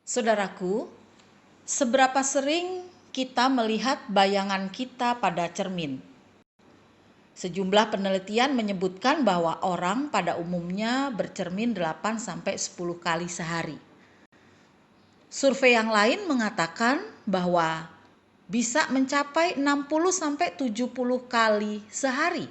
Saudaraku, seberapa sering kita melihat bayangan kita pada cermin? Sejumlah penelitian menyebutkan bahwa orang pada umumnya bercermin 8-10 kali sehari. Survei yang lain mengatakan bahwa bisa mencapai 60-70 kali sehari.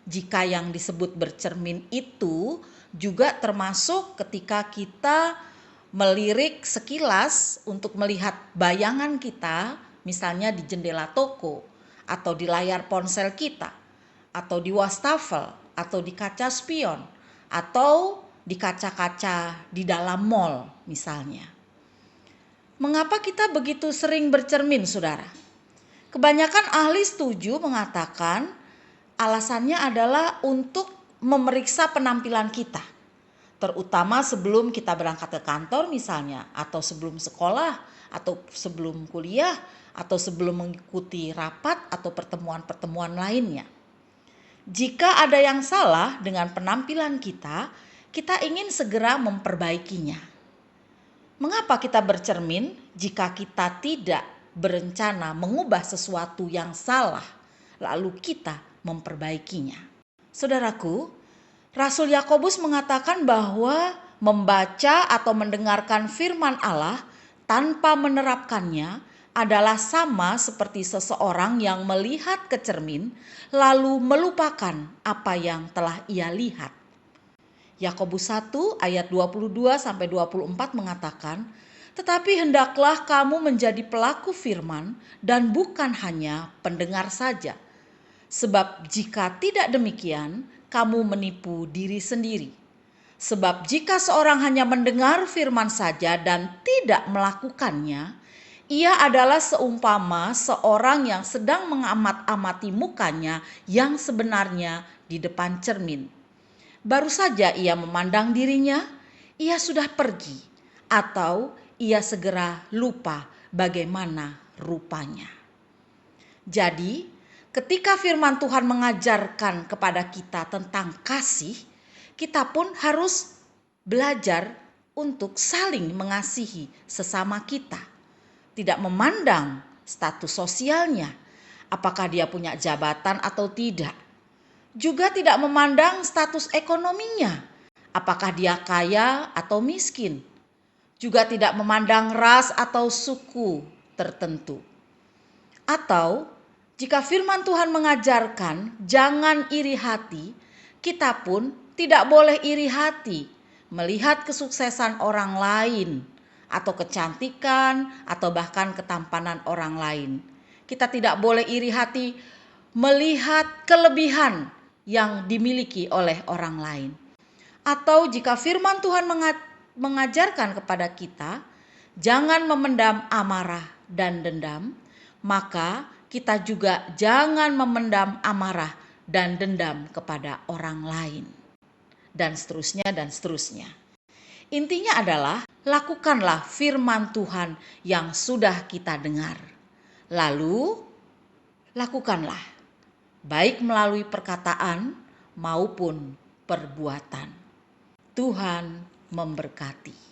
Jika yang disebut bercermin itu juga termasuk ketika kita melirik sekilas untuk melihat bayangan kita, misalnya di jendela toko, atau di layar ponsel kita, atau di wastafel, atau di kaca spion, atau di kaca-kaca di dalam mall misalnya. Mengapa kita begitu sering bercermin, saudara? Kebanyakan ahli setuju mengatakan alasannya adalah untuk memeriksa penampilan kita, terutama sebelum kita berangkat ke kantor misalnya, atau sebelum sekolah, atau sebelum kuliah, atau sebelum mengikuti rapat atau pertemuan-pertemuan lainnya. Jika ada yang salah dengan penampilan kita, kita ingin segera memperbaikinya. Mengapa kita bercermin jika kita tidak berencana mengubah sesuatu yang salah, lalu kita memperbaikinya? Saudaraku, Rasul Yakobus mengatakan bahwa membaca atau mendengarkan firman Allah tanpa menerapkannya adalah sama seperti seseorang yang melihat ke cermin lalu melupakan apa yang telah ia lihat. Yakobus 1 ayat 22-24 mengatakan, "Tetapi hendaklah kamu menjadi pelaku firman dan bukan hanya pendengar saja. Sebab jika tidak demikian, kamu menipu diri sendiri. Sebab jika seorang hanya mendengar firman saja dan tidak melakukannya, ia adalah seumpama seorang yang sedang mengamat-amati mukanya yang sebenarnya di depan cermin. Baru saja ia memandang dirinya, ia sudah pergi, atau ia segera lupa bagaimana rupanya." Jadi, ketika firman Tuhan mengajarkan kepada kita tentang kasih, kita pun harus belajar untuk saling mengasihi sesama kita. Tidak memandang status sosialnya, apakah dia punya jabatan atau tidak. Juga tidak memandang status ekonominya, apakah dia kaya atau miskin. Juga tidak memandang ras atau suku tertentu. Atau jika firman Tuhan mengajarkan jangan iri hati, kita pun tidak boleh iri hati melihat kesuksesan orang lain atau kecantikan atau bahkan ketampanan orang lain. Kita tidak boleh iri hati melihat kelebihan yang dimiliki oleh orang lain. Atau jika firman Tuhan mengajarkan kepada kita jangan memendam amarah dan dendam, maka kita juga jangan memendam amarah dan dendam kepada orang lain. Dan seterusnya dan seterusnya. Intinya adalah lakukanlah firman Tuhan yang sudah kita dengar. Lalu lakukanlah, baik melalui perkataan maupun perbuatan. Tuhan memberkati.